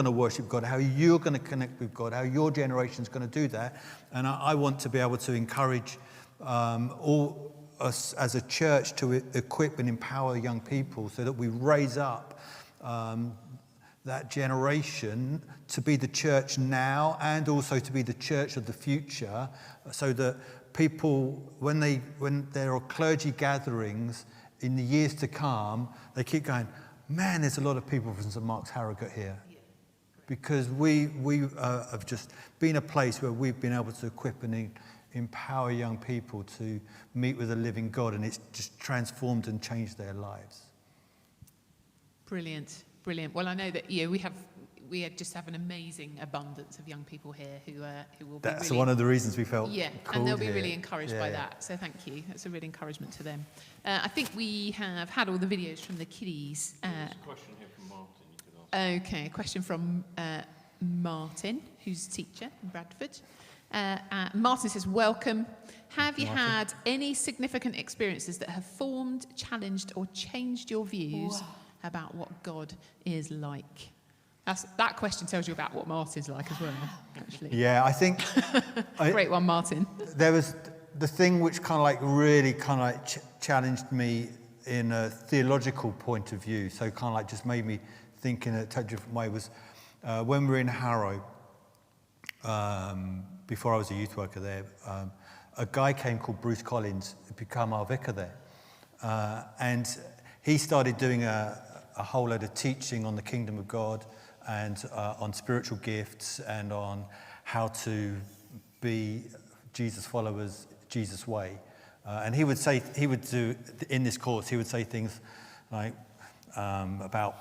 to worship God, how you're going to connect with God, how your generation's going to do that. And I want to be able to encourage all us as a church to equip and empower young people so that we raise up that generation to be the church now and also to be the church of the future, so that people, when there are clergy gatherings in the years to come, they keep going, man, there's a lot of people from St Mark's Harrogate here. Because we have just been a place where we've been able to equip and empower young people to meet with the living God, and it's just transformed and changed their lives. Brilliant. Well, I know that we just have an amazing abundance of young people here who will be. That's really, one of the reasons we felt and they'll be here. really encouraged by that. So thank you. That's a real encouragement to them. I think we have had all the videos from the kiddies. There's a question here from Martin. You could ask. Okay, a question from Martin, who's a teacher in Bradford. Martin says, welcome. Have you had any significant experiences that have formed, challenged, or changed your views about what God is like? That question tells you about what Martin's like as well, actually. Yeah, I think... Great one, Martin. There was the thing which really challenged me in a theological point of view, so just made me think in a totally different way, was when we were in Harrow, before I was a youth worker there, a guy came called Bruce Collins to become our vicar there. And he started doing a whole load of teaching on the kingdom of God and on spiritual gifts and on how to be Jesus followers, Jesus way. And he would do, in this course, he would say things like about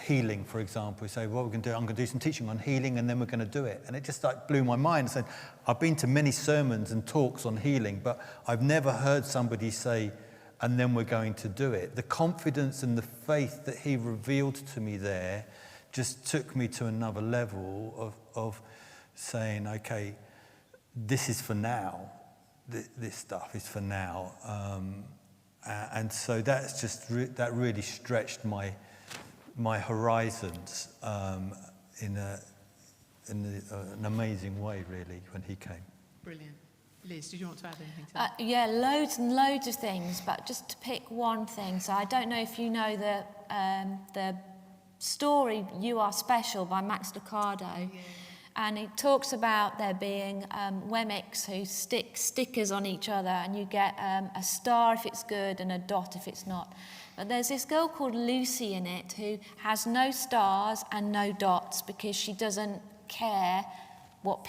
healing, for example. He'd say, what we're going to do, I'm going to do some teaching on healing and then we're going to do it. And it just blew my mind. I said, I've been to many sermons and talks on healing, but I've never heard somebody say, and then we're going to do it. The confidence and the faith that he revealed to me there just took me to another level of saying, okay, this is for now. This stuff is for now. And so that's just, that really stretched my horizons in an amazing way, really, when he came. Brilliant. Liz, did you want to add anything to that? Yeah, loads and loads of things, but just to pick one thing. So I don't know if you know the story "You Are Special" by Max Lucado, and it talks about there being Wemmicks who stick stickers on each other, and you get a star if it's good and a dot if it's not. But there's this girl called Lucy in it who has no stars and no dots because she doesn't care what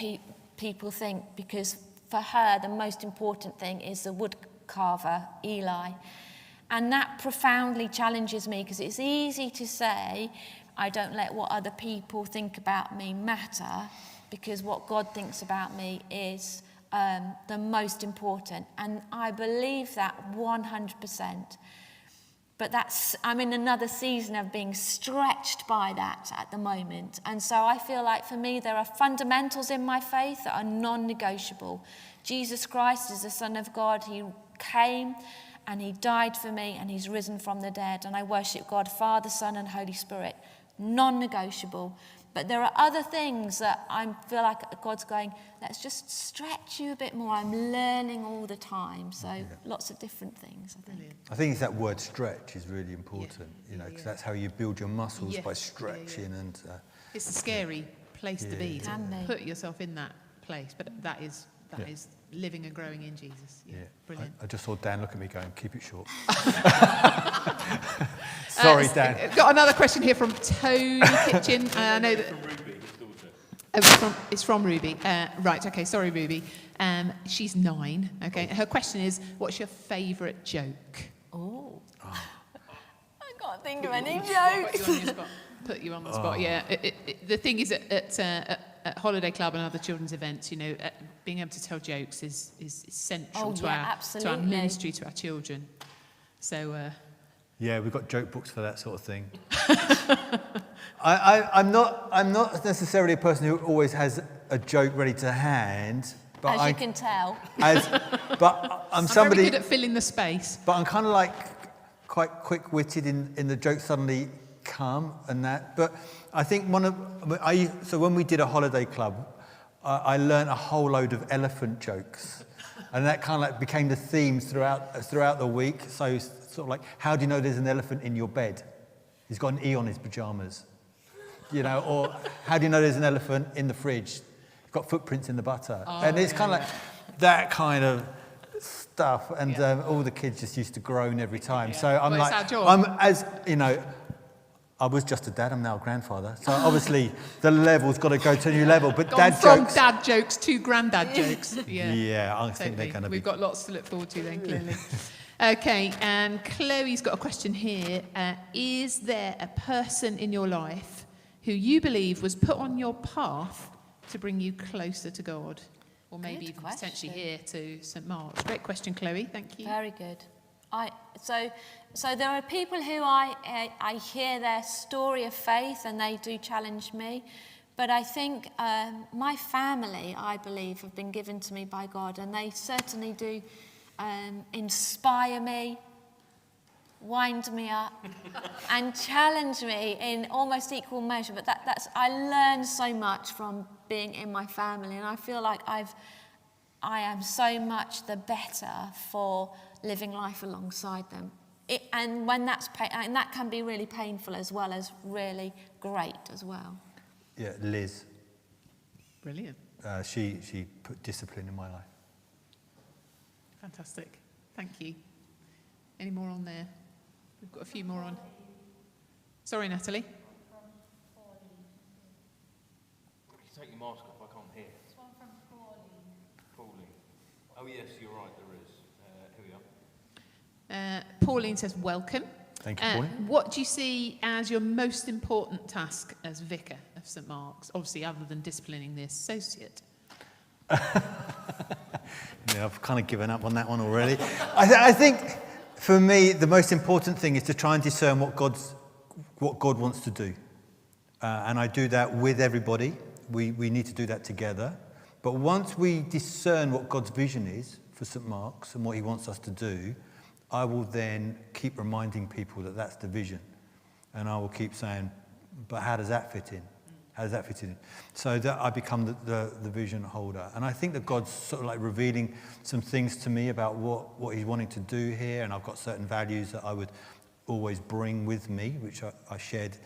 people think, because for her the most important thing is the wood carver, Eli. And that profoundly challenges me, because it's easy to say, I don't let what other people think about me matter, because what God thinks about me is the most important. And I believe that 100%. But I'm in another season of being stretched by that at the moment. And so I feel like for me, there are fundamentals in my faith that are non-negotiable. Jesus Christ is the Son of God. He came and he died for me and he's risen from the dead. And I worship God, Father, Son, and Holy Spirit. Non-negotiable. But there are other things that I feel like God's going, let's just stretch you a bit more. I'm learning all the time. So lots of different things, I think. I think it's that word stretch is really important, because that's how you build your muscles, by stretching. And it's a scary place to be, Can be. put yourself in that place, but that is living and growing in Jesus. Brilliant. I just saw Dan look at me going, keep it short. Sorry, Dan. Got another question here from Tony Kitchen. I know that it's from Ruby. Right, okay, sorry, Ruby. She's 9. Okay, her question is, what's your favourite joke? Oh. I can't think of any jokes. Put you on the spot. Yeah. The thing is, at Holiday Club and other children's events, being able to tell jokes is central to our ministry to our children. So. Yeah, we've got joke books for that sort of thing. I'm not necessarily a person who always has a joke ready to hand. But As you can tell. But I'm somebody very good at filling the space. But I'm kind of like quite quick-witted in the jokes suddenly come and that. But I think so when we did a holiday club, I learned a whole load of elephant jokes. And that kind of like became the themes throughout the week. So sort of like, how do you know there's an elephant in your bed? He's got an E on his pajamas. You know, or how do you know there's an elephant in the fridge? He's got footprints in the butter. And it's kind of like that kind of stuff. And all the kids just used to groan every time. So I'm Well, it's our job. as you know, I was just a dad, I'm now a grandfather. So obviously the level's got to go to a new level. But Gone dad from jokes. dad jokes to granddad jokes. Yeah, Yeah, I think they're totally. going to be. We've got lots to look forward to then, clearly. Okay, and Chloe's got a question here. Is there a person in your life who you believe was put on your path to bring you closer to God? Or maybe Good even question. potentially here to St. Mark's. Great question, Chloe. Thank you. Very good. So there are people who I hear their story of faith and they do challenge me. But I think my family, I believe, have been given to me by God, and they certainly do inspire me, wind me up, and challenge me in almost equal measure. But that's I learn so much from being in my family, and I feel like I am so much the better for living life alongside them. And when and that can be really painful as well as really great as well. Yeah, Liz. Brilliant. She put discipline in my life. Fantastic. Thank you. Any more on there? We've got a few more on. Sorry, Natalie. You take your mask off, I can't hear. This one from Pauline. Oh yes, you're right, there is. Here we are. Pauline says, welcome. Thank you, Pauline. What do you see as your most important task as vicar of St. Mark's? Obviously, other than disciplining the associate. Yeah, I've kind of given up on that one already. I think for me, the most important thing is to try and discern what God wants to do. And I do that with everybody. We need to do that together. But once we discern what God's vision is for St. Mark's and what he wants us to do, I will then keep reminding people that that's the vision. And I will keep saying, but how does that fit in? How does that fit in? So that I become the vision holder. And I think that God's sort of like revealing some things to me about what he's wanting to do here. And I've got certain values that I would always bring with me, which I shared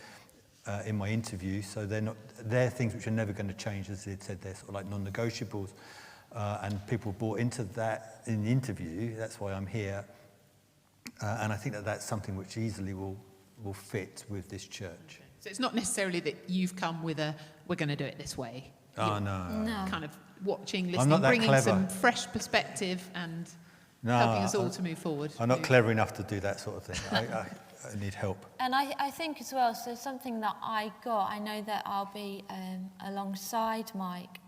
in my interview. So they're things which are never going to change. As it said, they're sort of like non-negotiables. And people bought into that in the interview. That's why I'm here. And I think that that's something which easily will fit with this church. So it's not necessarily that you've come with we're going to do it this way. Oh, no. Kind of watching, I'm listening, not that bringing clever. some fresh perspective and helping us all to move forward. I'm not clever enough to do that sort of thing. I need help. And I think as well, so something that I know that I'll be alongside Mike,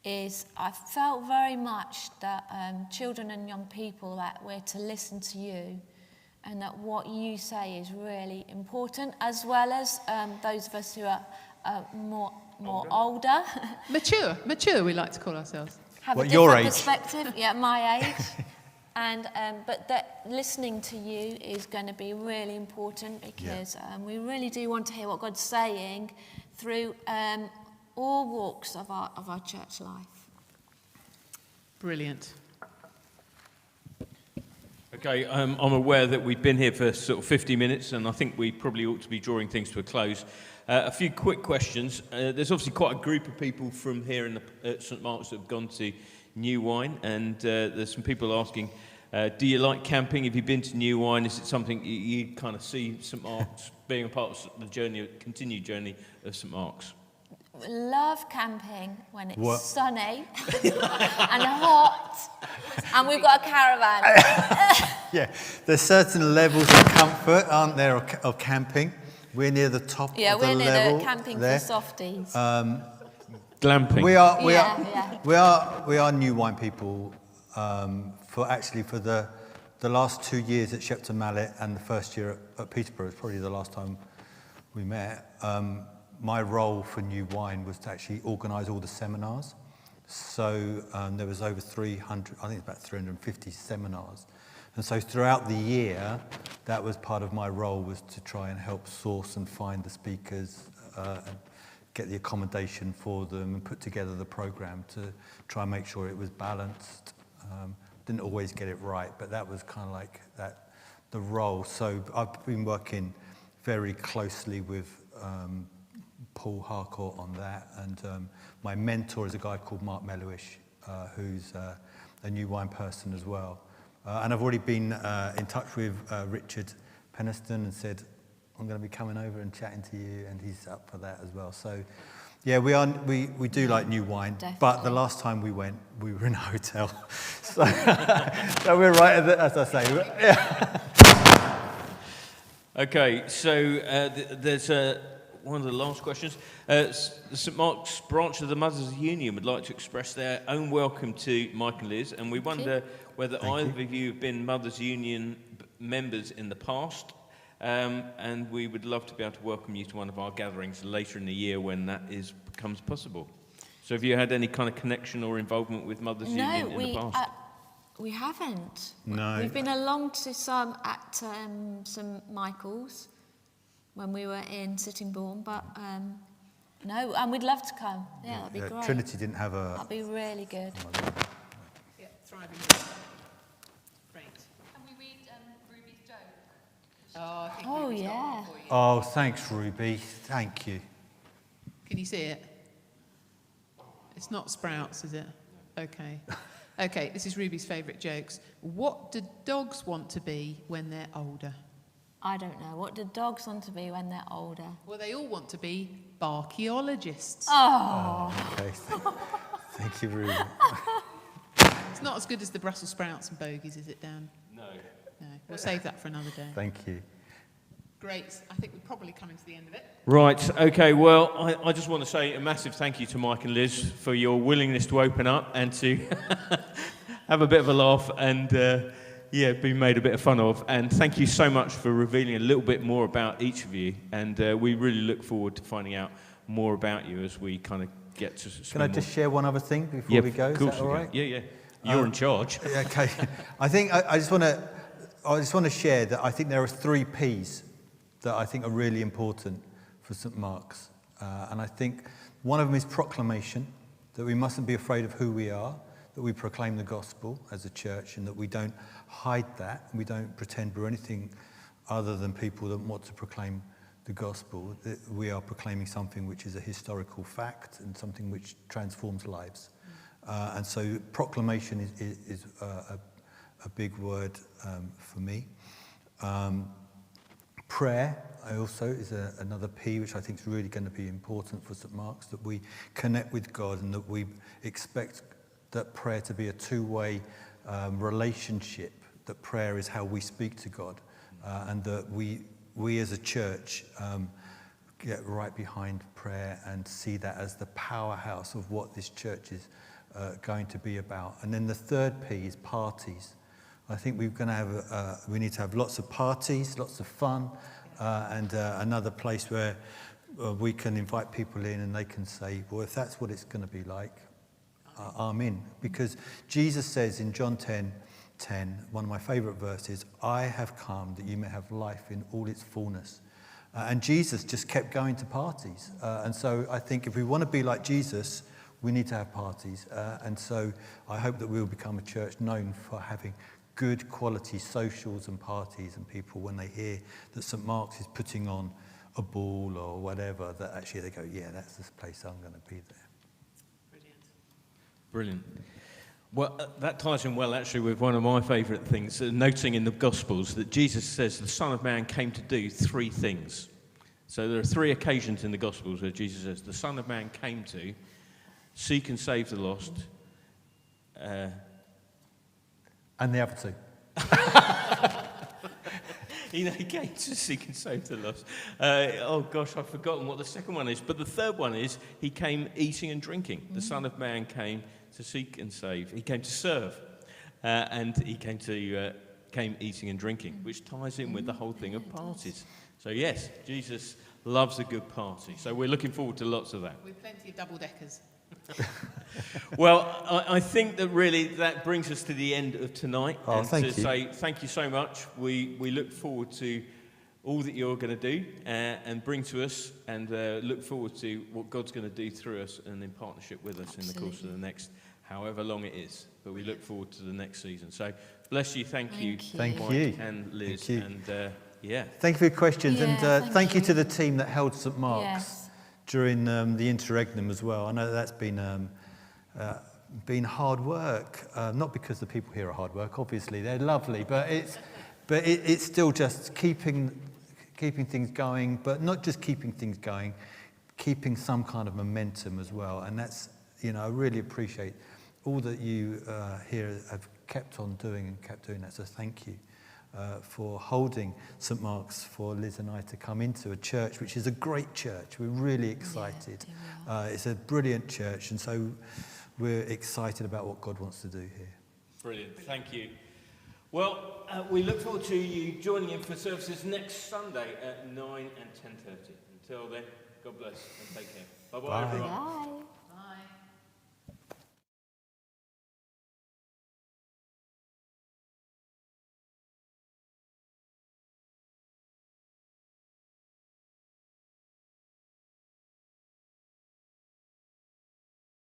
is I felt very much that children and young people, that we're to listen to you, and that what you say is really important, as well as those of us who are more older. Mature, we like to call ourselves. Have What, a your different age? perspective, yeah, my age. And but that listening to you is going to be really important, because we really do want to hear what God's saying through all walks of our church life. Brilliant. Okay, I'm aware that we've been here for sort of 50 minutes, and I think we probably ought to be drawing things to a close. A few quick questions. There's obviously quite a group of people from here at St. Mark's that have gone to New Wine, and there's some people asking, do you like camping? Have you been to New Wine? Is it something you kind of see St. Mark's being a part of the journey, continued journey of St. Mark's? Love camping when it's sunny and hot, and we've got a caravan. Yeah, there's certain levels of comfort, aren't there, of camping. We're near the top of the level. Yeah, we're near the camping there. for softies. Glamping. We are New Wine people. For the last 2 years at Shepton Mallet and the first year at Peterborough, it's probably the last time we met. My role for New Wine was to actually organise all the seminars. So there was over 300, I think it's about 350 seminars. And so throughout the year, that was part of my role, was to try and help source and find the speakers, and get the accommodation for them, and put together the programme to try and make sure it was balanced. Didn't always get it right, but that was kind of like the role. So I've been working very closely with Paul Harcourt on that, and my mentor is a guy called Mark Mellowish, who's a new wine person as well. And I've already been in touch with Richard Peniston and said, I'm going to be coming over and chatting to you, and he's up for that as well. So, yeah, we do like new wine, Definitely. but the last time we went, we were in a hotel. So, so we're right at the, as I say. Yeah. Okay, so there's one of the last questions. The St Mark's branch of the Mothers Union would like to express their own welcome to Mike and Liz, and we wonder whether either of you have been Mothers Union members in the past, and we would love to be able to welcome you to one of our gatherings later in the year when that becomes possible. So have you had any kind of connection or involvement with Mothers Union in the past? We haven't. No. We've been along to some at St Michael's when we were in Sittingbourne, but no, and we'd love to come. Yeah, that'd be great. Trinity didn't have a... That'd be really good. Yeah, thriving. Great. Can we read Ruby's joke? Oh, I think Oh, Ruby's got yeah. one for you. Oh, thanks, Ruby. Thank you. Can you see it? It's not sprouts, is it? Okay. Okay, this is Ruby's favourite jokes. What do dogs want to be when they're older? I don't know. What do dogs want to be when they're older? Well, they all want to be archaeologists. Oh. Okay. Thank you, Ruby. It's not as good as the Brussels sprouts and bogies, is it, Dan? No. No. We'll save that for another day. Thank you. Great. I think we're probably coming to the end of it. Right, okay, well, I just want to say a massive thank you to Mike and Liz for your willingness to open up and to have a bit of a laugh and, be made a bit of fun of. And thank you so much for revealing a little bit more about each of you. And we really look forward to finding out more about you as we kind of get to spend Can I just share one other thing before we go? Of course Is that all right? Yeah. You're in charge. Okay. I think I just want to share that I think there are 3 P's that I think are really important for St Mark's. And I think one of them is proclamation, that we mustn't be afraid of who we are, that we proclaim the gospel as a church, and that we don't hide that, and we don't pretend we're anything other than people that want to proclaim the gospel. That we are proclaiming something which is a historical fact and something which transforms lives. And so proclamation is a big word for me. Prayer also is another P, which I think is really going to be important for St Mark's, that we connect with God and that we expect that prayer to be a two-way relationship, that prayer is how we speak to God, and that we as a church get right behind prayer and see that as the powerhouse of what this church is going to be about. And then the 3rd P is parties. I think we need to have lots of parties, lots of fun, and another place where we can invite people in and they can say, well, if that's what it's going to be like, I'm in. Because Jesus says in John 10:10, one of my favourite verses, I have come that you may have life in all its fullness. And Jesus just kept going to parties. And so I think if we want to be like Jesus, we need to have parties. And so I hope that we'll become a church known for having good quality socials and parties, and people, when they hear that St Mark's is putting on a ball or whatever, that actually they go, yeah, that's this place, I'm going to be there. Brilliant. Well, that ties in well, actually, with one of my favourite things, noting in the Gospels that Jesus says the Son of Man came to do 3 things. So there are 3 occasions in the Gospels where Jesus says the Son of Man came to seek and save the lost. And the other 2. He came to seek and save the lost. Oh gosh, I've forgotten what the second one is. But the third one is he came eating and drinking. The Son of Man came to seek and save. He came to serve, and he came eating and drinking, which ties in with the whole thing of parties. So yes, Jesus loves a good party. So we're looking forward to lots of that. With plenty of double-deckers. Well, I think that really that brings us to the end of tonight. Oh, and thank to you. say thank you so much. We look forward to all that you're going to do and bring to us, and look forward to what God's going to do through us and in partnership with us in the course of the next however long it is. But we look forward to the next season. So bless you, thank you, Thank Mike you. and Liz. Thank you. And yeah. Thank you for your questions, Yeah, and thank you you. to the team that held St Mark's Yes. during the interregnum as well. I know that's been hard work, not because the people here are hard work, obviously, they're lovely, but it's still just keeping things going, but not just keeping things going, keeping some kind of momentum as well. And that's, I really appreciate all that you here have kept on doing and kept doing that. So thank you for holding St Mark's for Liz and I to come into a church, which is a great church. We're really excited. It's a brilliant church, and so we're excited about what God wants to do here. Brilliant, thank you. Well, we look forward to you joining in for services next Sunday at 9 and 10:30. Until then, God bless and take care. Bye-bye, everyone. Bye.